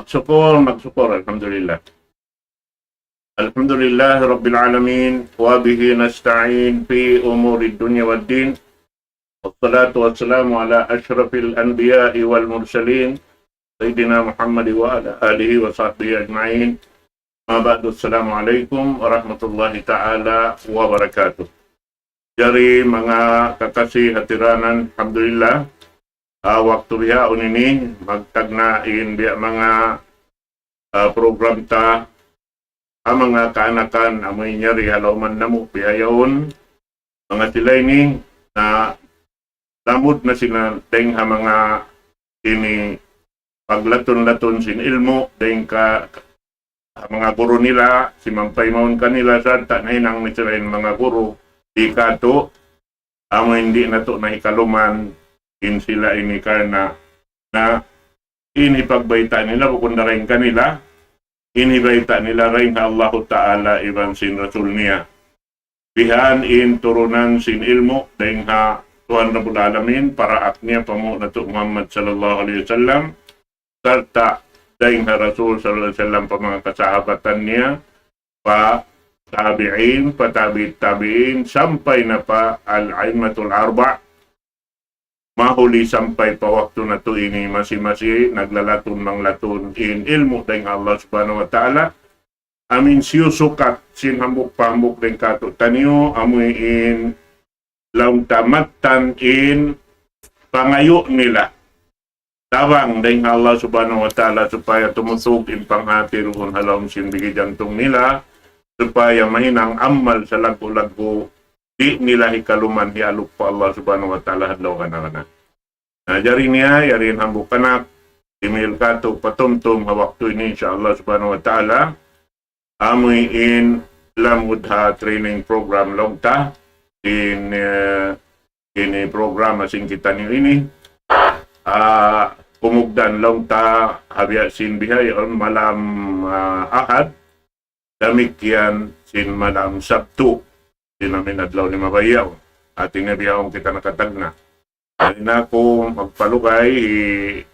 Magsyukur. Alhamdulillah. Alhamdulillah Rabbil Alamin. Wa bihi nasta'in fi umuri dunya wad din. Wassalatu wassalamu ala ashrafil anbiya'i wal mursalin. Sayyidina Muhammad wa ala alihi wa sahbihi ajma'in. Ma ba'du, assalamualaikum warahmatullahi ta'ala wabarakatuh. Jari mga kakasih hatiranan, alhamdulillah, waktu bihaon ini magtagnain biya mga program ta mga kaanakan amoy nyari halauman namo bihayon mga sila ini na lamod na sila deng ha mga ini paglaton-laton sin ilmo deng ka mga guru nila si mampay maun kanila sa tanainang nitirain mga guru di kato amo hindi na to na ikaluman in sila ini karena na inipagbaita nila kukunda rin kanila inibaita nila rin Allah Ta'ala iban sin Rasul niya bihan in turunan sin ilmo dahil ha Tuhan Rabbul Alamin para akniya pamu na to Muhammad sallallahu alaihi wasallam serta dahil ha Rasul sallallahu alaihi wasallam pa mga kasahabatan niya pa tabi'in, tabi'in sampai na pa al-aimatul arba' mahuli sampai pa waktu na to ini masing-masing naglalaton manglaton in ilmu dahil Allah subhanahu wa ta'ala amin siyusukat sin hambuk-pambuk din kato taniyo amoy in laung tamatan in pangayo nila tabang dahil Allah subhanahu wa ta'ala supaya tumusog in panghati roon halawang sinbigi jantong nila supaya mahinang amal sa lago-lago di nila hikaluman hialuk pa Allah subhanahu wa ta'ala hadlaw kana. Nah jari niya yarin hambuk kanak email kato patumtum ha waktu ini insyaallah subhanahu wa ta'ala amoy in lamudha training program longta in ini program asing kita niyo ini kumugdan longta habya sin bihay on malam ahad damikian sin malam sabtu din namin adlaw ni mabayaw ating nabiyawang kita nakatagna dahil na ako magpalugay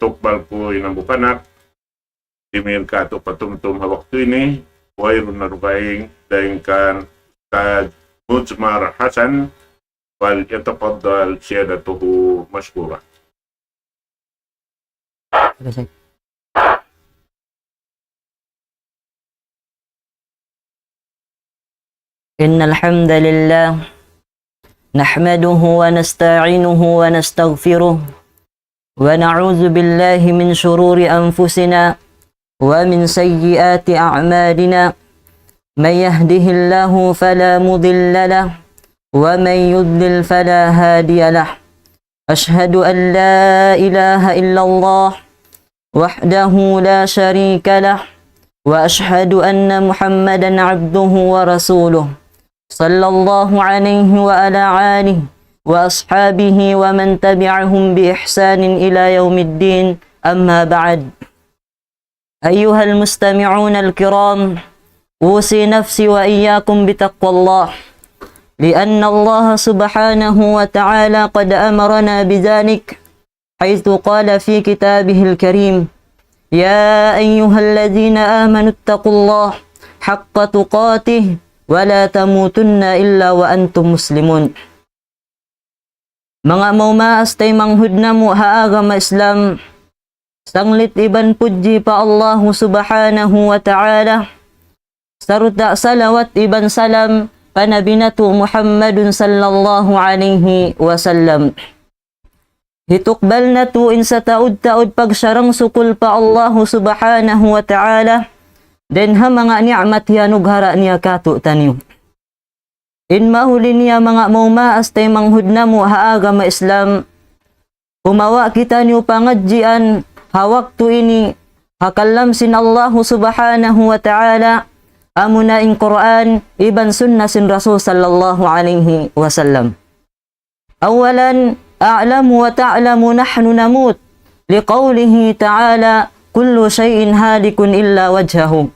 tukbal ko inambukanak email ka to patumtum hawak to ini wayron na rugaying dahil kan Ustad Mujmar Hasan wal yatafaddal siyadatuhu mashkura. Innal hamdalillah nahmaduhu wa nasta'inuhu wa nastaghfiruh wa na'udzu billahi min shururi anfusina wa min sayyiati a'malina man yahdihillahu fala mudilla lahu wa man yudlil fala hadiya lahu ashhadu an la ilaha illallah wahdahu la sharika lahu wa ashhadu anna muhammadan 'abduhu wa rasuluh sallallahu alaihi wa ala alihi wa ashabihi wa man tabi'ahum bi ihsanin ila yaumiddin amma ba'd. Ayyuhal mustami'un al-kiram, usi nafsi wa iyyakum bitaqwallah lianna Allah subhanahu wa ta'ala qad amarna bidhalik haythu qala fi kitabihil karim ya ayyuhalladhina amanu ittaqullah haqqa tuqatih wala tamutunna illa wa antum muslimun. Mga maumaas tay manghud na mo haagama Islam sanglit iban puji pa Allah subhanahu wa ta'ala saruta salawat iban salam panabinatu Muhammadun sallallahu alaihi wasallam hitukbal na tuin sa taud-taud pagsyarang sukul pa Allah subhanahu wa ta'ala den ha mga ni'mat hianughara niya kato taniyo. In mahuli niya mga maumaas tay manghud na mo haagama Islam umawa kita niyo pangadjian hawak tu ini hakalam sin Allah subhanahu wa ta'ala amuna in Quran iban sunnah sin Rasul sallallahu alaihi wasallam. Awalan a'lamu wa ta'lamu nahnu namut liqawlihi ta'ala kullu syai'in halikun illa wajhahu.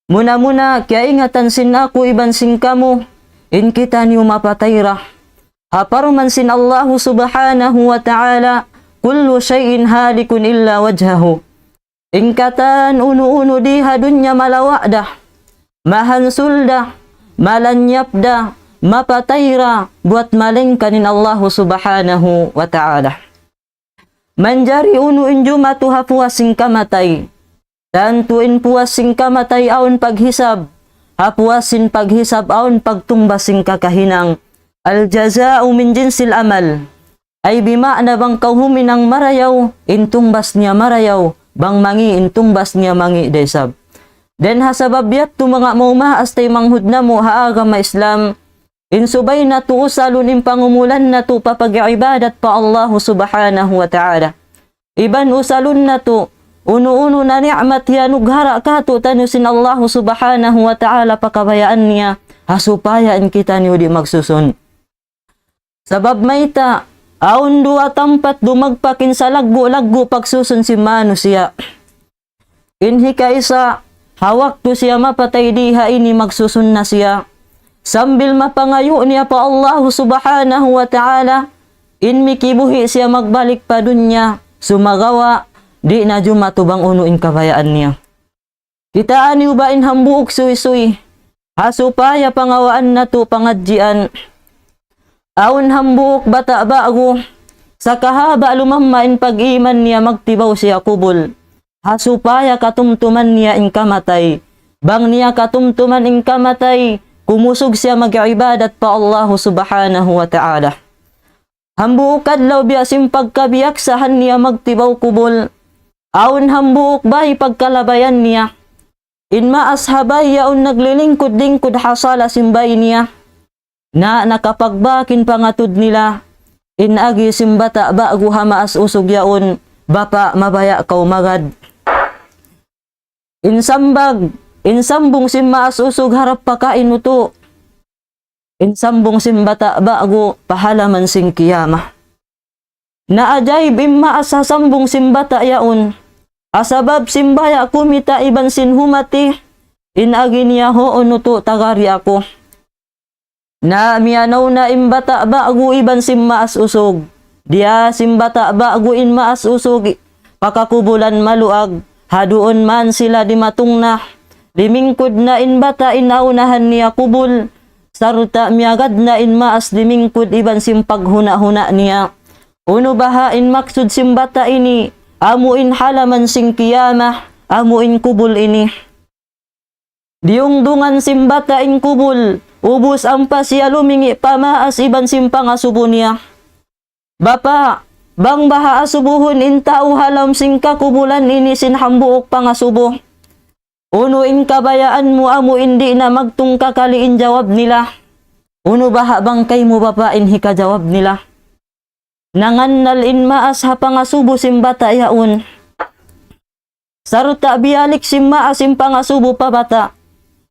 Muna-muna kaya ingatan sin ako iban sin kamu in kita niyo mapatayra haparuman sin Allah subhanahu wa ta'ala kullu syai'in halikun illa wajhahu Ingkatan unu-unu diha dunya malawakda, mahansulda, malanyapda, mapatayra, buat malingkanin Allah subhanahu wa ta'ala. Manjari unu injuma tuha puasing kamatay, tantuin puasing kamatay aun paghisab, hapuasin paghisab aun pagtumbasing kakahinang. Al-jaza'u min jinsil amal, ay bima'na bang kauhuminang marayaw, intumbas niya marayaw, bang mangi intumbas niya mangi desab. Den hasababiyat tu mga maumaas tay manghudna mo haagama Islam, insubay na tu usalun pangumulan na tu papag-ibadat pa Allah subhanahu wa ta'ala. Iban usalun na tu, uno-uno na ni'mat ya nughara ka tu tanusin Allah subhanahu wa ta'ala pakabayaan niya, hasupayaan kita niyo di magsusun. Sabab mayta, aun dua tampat dumagpakin sa laggo-laggo pagsusun si manusia. Inhi kaisa, hawak tu siya mapatay diha ini magsusun na siya. Sambil mapangayo niya pa Allah subhanahu wa ta'ala, inmi kibuhi siya magbalik pa dunya, sumagawa, di na jumatubang unuin kabayaan niya. Kitaan niyo ba inhambuok suy-suy, hasupaya pangawaan na tu pangadjian. Aun hambuk bata bago, sa kahaba lumamain pag-iman niya magtibaw siya kubol. Hasupaya katumtuman niya ing kamatay. Bang niya katumtuman ing kamatay, kumusog siya mag-ibadat pa Allah subhanahu wa ta'ala. Hambuk kadlaw biasim pagkabiyaksahan niya magtibaw kubol. Aun hambuk bahay pagkalabayan niya. Inma ashabay yaon naglilingkod-lingkod hasala simbay niya. Na nakapagbakin pangatud nila, inagi simbata bago hamaas usog yaon, bapa mabaya kaw magad. Insambong simmaas usog harap pakain uto. Insambong simbata bago pahalaman sing kiyama. Naajayb immaas sasambong simbata yaon, asabab simbaya kumita iban sinhumati, inagi niya hoon uto tagari ako. Na miyanaw na imbata bago iban simmaas usog. Dia simbata bago inmaas usog. Pakakubulan maluag. Haduon man sila di matungna. Limingkod na inbata inaunahan niya kubul. Sarta miyagad na inmaas limingkod iban simpaghuna-huna niya. Uno baha inmaksud simbata ini. Amuin halaman sing kiyamah. Amuin kubul ini. Diung dungan simbata in kubul. Ubus ang pasya lumingi pamaas iban simpang asubo niya. Bapa, bang baha asubuhon intao halam sing kakubulan ini sinhambuok pangasubo. Uno in kabayaan mo amo indi na magtung kakaliin jawab nila. Uno baha bang kay mo bapa in hikajawab nila. Nangannal in maas ha pangasubo simbata yaon. Sarta bialik simmaas simpangasubo pa bata.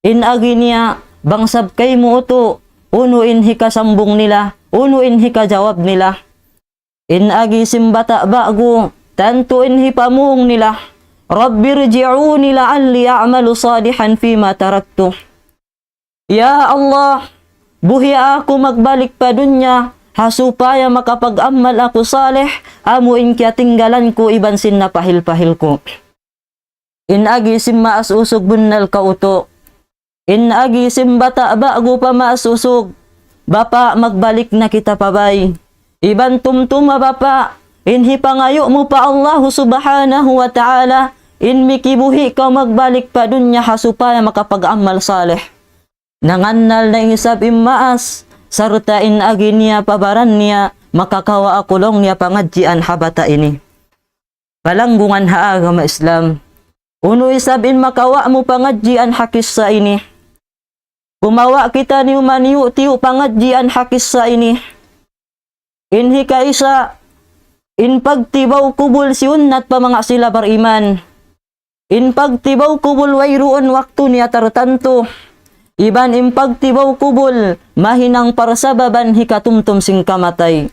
Inagi niya. Bangsab kay mo uto, unuin hikasambong nila, unuin hikajawab nila. Inagi simbata bago, tantuin hipamuong nila. Rabbi rji'uni la'alli a'malu salihan fima taraktu. Ya Allah, buhi ako magbalik pa dunya, hasupaya makapag-amal ako salih, amuin kya tinggalan ko iban sin napahil-pahil ko. Inagi simmaas usog bunnal ka uto. Inagi simbata bago pa maasusog. Bapa magbalik na kita pabay. Iban tumtuma bapa. Inhi pangayo mo pa Allah subhanahu wa ta'ala. Inmi kibuhi ka magbalik pa dunya hasupaya makapag-amal salih. Nangannal na isab immaas. Sarta inagi niya pabaran niya. Makakawa akulong niya pangadjian habata ini. Palanggungan haagama Islam. Uno isab in makawa mo pangadjian hakis sa ini. Kumawa kita ni umaniyo tiyo pangadjian hakis sa ini. Inhi kaisa, in pagtibaw kubul siunat pa mga sila bariman. In pagtibaw kubul wayruon waktu niya tartanto. Iban in pagtibaw kubul, mahinang parasababan hikatumtum sing kamatay.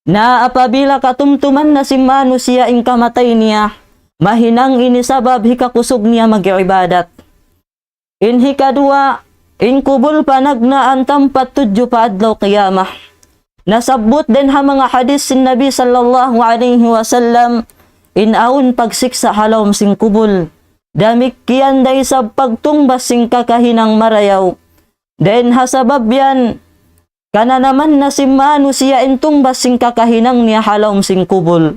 Na apabila katumtuman na si manusia in kamatay niya, mahinang inisabab hikakusog niya mag-ibadat. Inhi kadua, in kubul panagnaan tampat tudyo pa adlaw qiyamah. Nasabot din ha mga hadis sin Nabi sallallahu alaihi wasallam inaon pagsiksa halawom sing kubol. Damikian day sa pagtumbas sing kakahinang marayaw. Den hasabab yan, kana naman na si Manu siya intumbas sing kakahinang niya halawom sing kubol.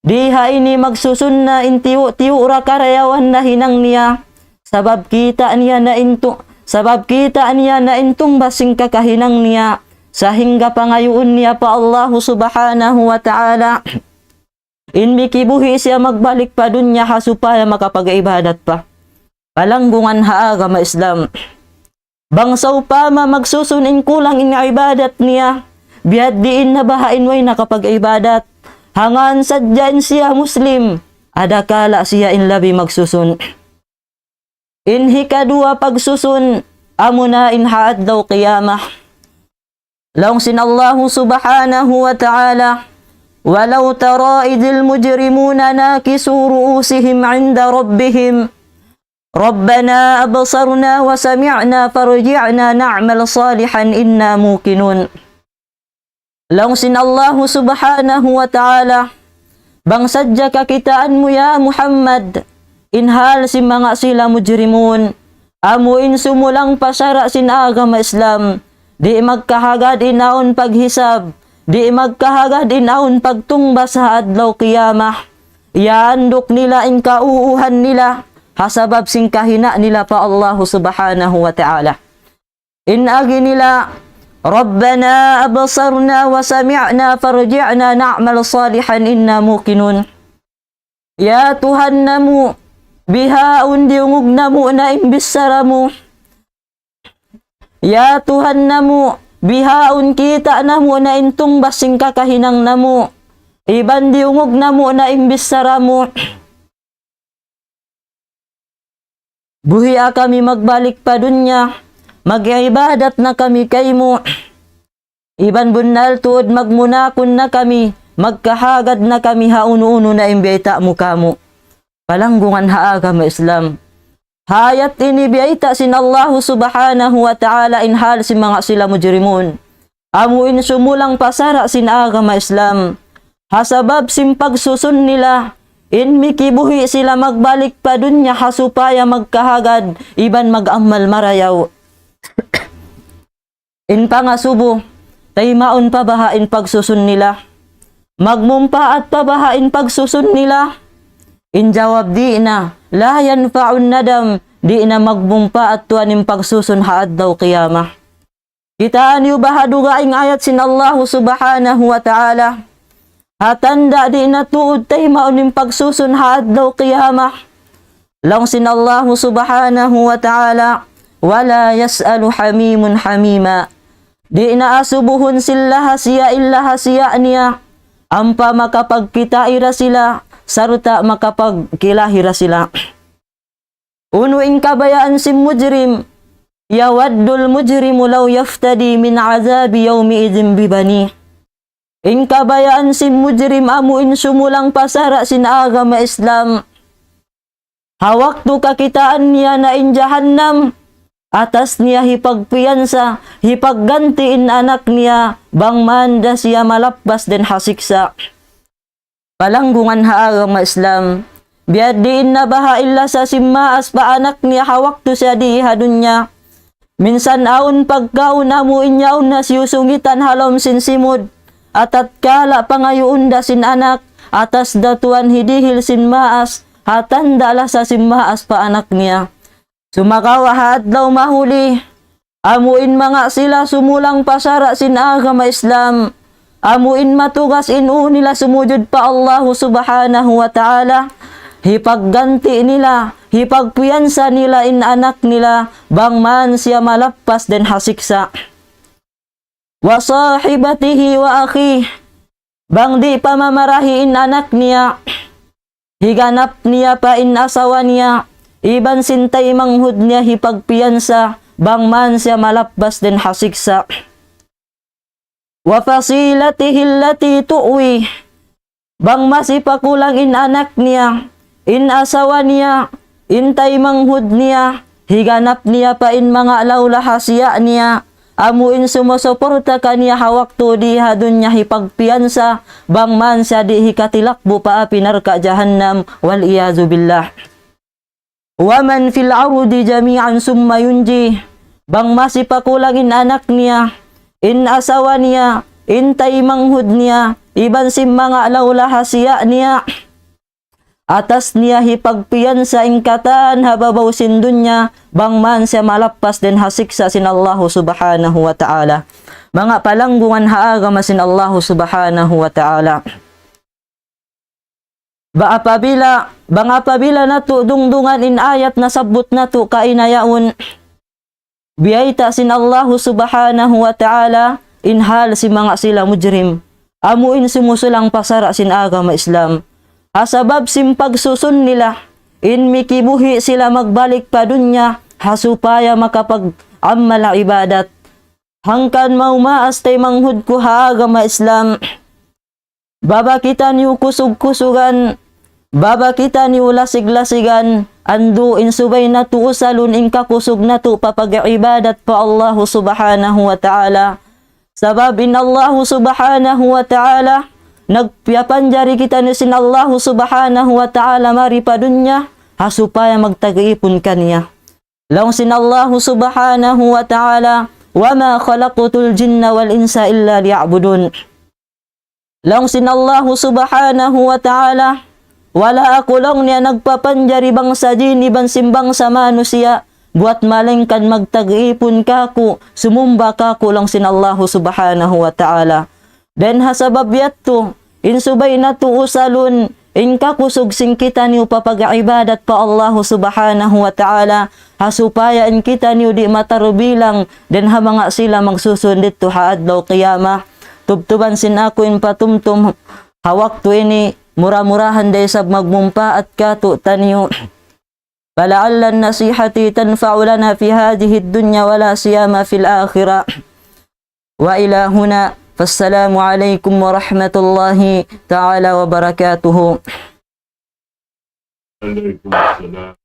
Diha ini magsusun na intiyo ura karayawan na hinang niya. Sabab kita niya na intumbas sing kakahinang niya. Sa hingga pangayoon niya pa Allah subhanahu wa ta'ala. Inmikibuhi siya magbalik pa dunya supaya makapag-ibadat pa. Palanggungan haaga ma Islam. Bangsaw pa magsusunin kulang in ibadat niya. Biad diin na bahain way nakapag-ibadat. Hangan sadyain siya Muslim. Adakala siya in labi magsusun. Inhi kadua pagsusun. Amuna in haad daw qiyamah. Laungsin Allah subhanahu wa ta'ala, walau tara idil mujrimuna nakisu ru'usihim 'inda rabbihim, Rabbana absarna wa sami'na farji'na na'mal salihan inna muqinun. Laungsin Allah subhanahu wa ta'ala, bang sadya kakitaan mo ya Muhammad, inhal si mga sila mujrimun, amuin sumulang pasara sin agama Islam, di magkahagad inaon paghisab, di magkahagad inaon pagtumbas sa adlaw qiyamah. Iandok nila in kauuhan nila, hasabab sing kahina nila pa Allah subhanahu wa ta'ala. Inagi nila, Rabbana absarna wa sami'na farji'na na'mal salihan inna muqinun. Ya Tuhan namu, biha undi ungog namu na imbisara mo. Ya Tuhan namu, bihaun kita namu na intong basing kakahinang namu. Iban diungog namu na imbis saramu. Buhiya kami magbalik pa dunya, mag-ibadat na kami kay mo. Iban bunal tuod magmunakon na kami, magkahagad na kami hauno-uno na imbita mo kamo. Palanggungan haaga ma Islam. Hayat inibiyayta sin Allah subhanahu wa ta'ala inhal si mga sila mujrimun. Amuin sumulang pasara sin agama Islam. Hasabab sim pagsusun nila, inmikibuhi sila magbalik pa dunya hasupaya magkahagad, iban mag-amal marayaw. In pangasubo, taymaon pabahain pagsusun nila. Magmumpa at pabahain pagsusun nila. In jawab di na, la yanfa'un nadam, di na magbumpa at tuanim pagsusun haad daw qiyamah. Kitaan yu bahaduga ing ayat sin Allah subhanahu wa ta'ala. Hatanda di na tuod tay maunim pagsusun haad daw qiyamah. Lang sin Allah subhanahu wa ta'ala, wala yas'alu hamimun hamima. Di na asubuhon sila hasiya illa hasiya niya. Ampa makapagkita ira sila, saruta makapagkilahira sila. Unuin kabayaan si mujrim, yawaddul mujrimu law yaftadi min azabi yawmi idhin bibani. In kabayaan si mujrim amuin sumulang pasara sin agama Islam. Hawaktu kakitaan niya na in jahannam, atas niya hipagpiyansa, hipaggantiin anak niya, bang manda siya malappas den hasiksa. Palanggungan haagama Islam, biadiin na baha illa sa simmaas pa anak niya hawak to siya di hadunya. Minsan aun pagkaon amuin yaon na siyusungitan halom sin simod, atat kala pangayoon da sin anak, atas datuan hidihil sin maas, hatan dala sa simmaas pa anak niya. Sumakawahat daw mahuli, amuin mga sila sumulang pasara sin agama Islam. Amuin matugas inu nila sumujud pa Allah subhanahu wa ta'ala. Hipagganti nila, hipagpiyansa nila in anak nila, bang man siya malappas den hasiksa. Wa sahibatihi wa akhi, bang di pa mamarahi in anak niya. Higanap niya pa in asawa niya, iban sintay manghud niya hipagpiyansa, bang man siya malappas den hasiksa. Wa fasilatihi allati tuwi, bang masipakulang in anak niya, in asawa niya, intay manghud niya, higanap niya pa in mga lawlahasya niya, amuin sumusuporta kaniya hawak to di hadun niya hipagpiyansa bang man siya di hikatilakbo pa pinarka jahannam wal iyazu billah. Wa man fil arudi jami'an summa yunji, bang masipakulangin anak niya, in asawa niya, in taimanghud niya, iban sim mga lawla hasiya niya, atas niya hipagpiyan sa ingkatan hababaw sindun niya, bang man siya malappas din hasiksa sin Allah subhanahu wa ta'ala. Mga palanggungan haaga masin Allah subhanahu wa ta'ala. Bang apabila natu dungdungan in ayat na sabut natu kainayaun, biyaita sin Allah subhanahu wa ta'ala inhal si mga sila mujrim, amuin sumusulang pasara sin agama Islam. Asabab simpagsusun nila, in mikibuhi sila magbalik pa dunya, hasupaya makapag-ammala ibadat. Hangkan maumaas tay manghud ko haagama Islam. Baba kita niyo kusug-kusugan, baba kita niyo lasig-lasigan, andu insubay na tu usalun in kakusug na tu papag-ibadat pa Allah subhanahu wa ta'ala. Sabab in Allah subhanahu wa ta'ala, nagpiapanjari kita ni sin Allah subhanahu wa ta'ala mari pa dunya, hasupaya magtag-ipon kaniya. Laung sin Allah subhanahu wa ta'ala, wa ma khalaqtul jinna wal insa illa liya'budun. Laung sin Allah subhanahu wa ta'ala, wala ako lang niya nagpapanjari bang sa jin iban simbang sa manusia, buat malengkan magtag-ipon kaku, sumumba kaku lang sin Allah subhanahu wa ta'ala. Dan hasabab yatto, insubay na tu usalun, in kakusog sing kita niyo papag-ibadat pa Allah subhanahu wa ta'ala, hasupaya in kita niyo di matarubilang, dan hamanga sila magsusundit tu haadlaw qiyamah. Tubtuban sin ako in patumtum, hawak tu ini, murah-murahan day sab magmumpa at katu taniyo. Fala'allan nasihati tanfa'u lana fi hadihi dunya wala siyama fil akhirah. Wa ila huna, فالسلام عليكم ورحمة الله تعالى وبركاته. Waalaikumsalam.